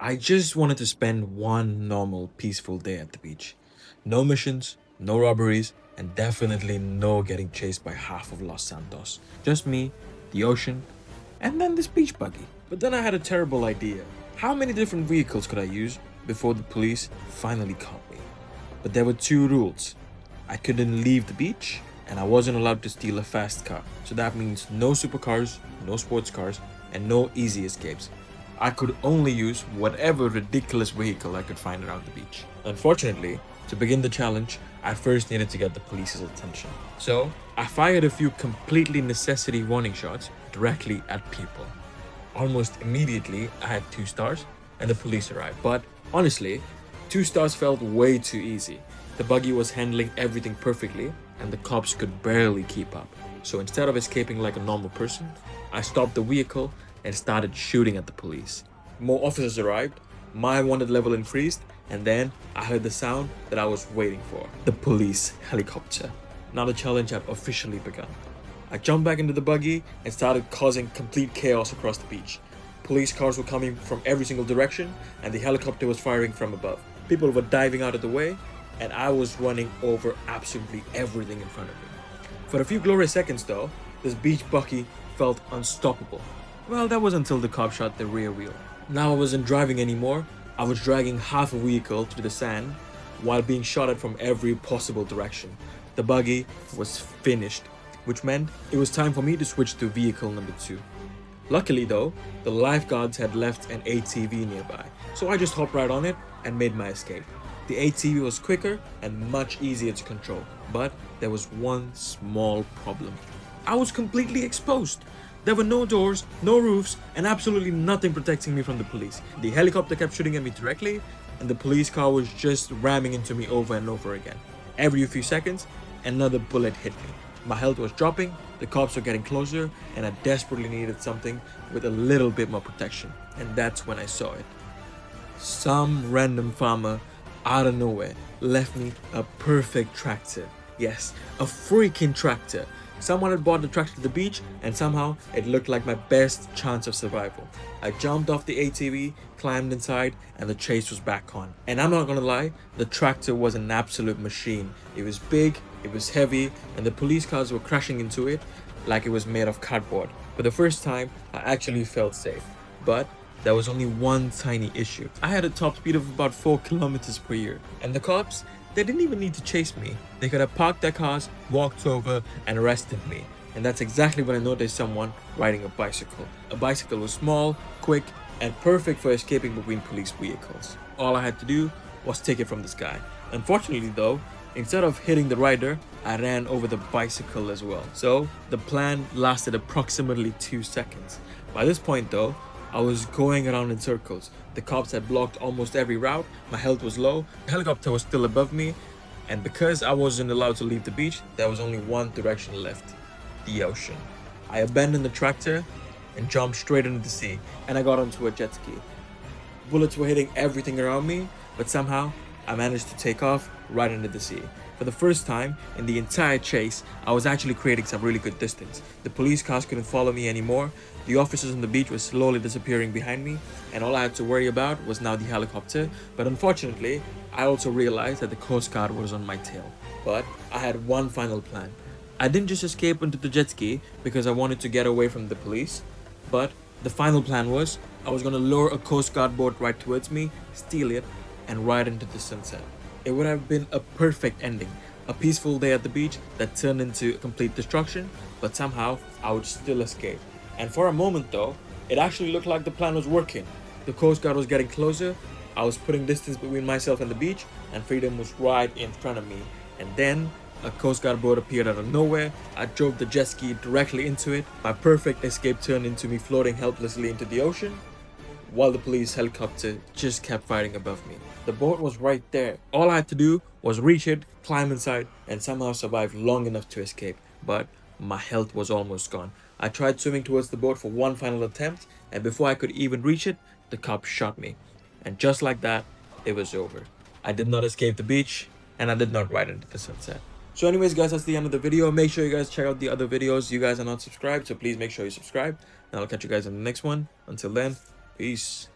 I just wanted to spend one normal, peaceful day at the beach. No missions, no robberies, and definitely no getting chased by half of Los Santos. Just me, the ocean, and then this beach buggy. But then I had a terrible idea. How many different vehicles could I use before the police finally caught me? But there were two rules. I couldn't leave the beach, and I wasn't allowed to steal a fast car. So that means no supercars, no sports cars, and no easy escapes. I could only use whatever ridiculous vehicle I could find around the beach. Unfortunately, to begin the challenge, I first needed to get the police's attention. So, I fired a few completely necessity warning shots directly at people. Almost immediately, I had 2 stars and the police arrived. But honestly, 2 stars felt way too easy. The buggy was handling everything perfectly and the cops could barely keep up. So instead of escaping like a normal person, I stopped the vehicle and started shooting at the police. More officers arrived, my wanted level increased, and then I heard the sound that I was waiting for. The police helicopter. Now the challenge had officially begun. I jumped back into the buggy and started causing complete chaos across the beach. Police cars were coming from every single direction and the helicopter was firing from above. People were diving out of the way and I was running over absolutely everything in front of me. For a few glorious seconds though, this beach buggy felt unstoppable. Well, that was until the cop shot the rear wheel. Now I wasn't driving anymore, I was dragging half a vehicle to the sand while being shot at from every possible direction. The buggy was finished, which meant it was time for me to switch to vehicle number 2. Luckily though, the lifeguards had left an ATV nearby, so I just hopped right on it and made my escape. The ATV was quicker and much easier to control, but there was one small problem. I was completely exposed. There were no doors, no roofs, and absolutely nothing protecting me from the police. The helicopter kept shooting at me directly, and the police car was just ramming into me over and over again. Every few seconds, another bullet hit me. My health was dropping, the cops were getting closer, and I desperately needed something with a little bit more protection. And that's when I saw it. Some random farmer out of nowhere left me a perfect tractor. Yes, a freaking tractor. Someone had bought the tractor to the beach and somehow it looked like my best chance of survival. I jumped off the ATV, climbed inside, and the chase was back on. And I'm not gonna lie, the tractor was an absolute machine. It was big, it was heavy, and the police cars were crashing into it like it was made of cardboard. For the first time, I actually felt safe. But there was only one tiny issue. I had a top speed of about 4 kilometers per year, and the cops, they didn't even need to chase me. They could have parked their cars, walked over, and arrested me. And that's exactly when I noticed someone riding a bicycle. A bicycle was small, quick, and perfect for escaping between police vehicles. All I had to do was take it from this guy. Unfortunately though, instead of hitting the rider, I ran over the bicycle as well. So the plan lasted approximately 2 seconds. By this point though, I was going around in circles. The cops had blocked almost every route, my health was low, the helicopter was still above me, and because I wasn't allowed to leave the beach, there was only one direction left: the ocean. I abandoned the tractor and jumped straight into the sea, and I got onto a jet ski. Bullets were hitting everything around me, but somehow I managed to take off right into the sea. For the first time in the entire chase, I was actually creating some really good distance. The police cars couldn't follow me anymore, the officers on the beach were slowly disappearing behind me, and all I had to worry about was now the helicopter. But unfortunately, I also realized that the Coast Guard was on my tail. But I had one final plan. I didn't just escape onto the jet ski because I wanted to get away from the police, but the final plan was I was gonna lure a Coast Guard boat right towards me, steal it, and ride into the sunset. It would have been a perfect ending. A peaceful day at the beach that turned into complete destruction, but somehow I would still escape. And for a moment though, it actually looked like the plan was working. The Coast Guard was getting closer, I was putting distance between myself and the beach, and freedom was right in front of me. And then a Coast Guard boat appeared out of nowhere. I drove the jet ski directly into it. My perfect escape turned into me floating helplessly into the ocean, while the police helicopter just kept firing above me. The boat was right there. All I had to do was reach it, climb inside, and somehow survive long enough to escape. But my health was almost gone. I tried swimming towards the boat for one final attempt, and before I could even reach it, the cop shot me. And just like that, it was over. I did not escape the beach, and I did not ride into the sunset. So anyways guys, that's the end of the video. Make sure you guys check out the other videos. You guys are not subscribed, so please make sure you subscribe. And I'll catch you guys in the next one. Until then, peace.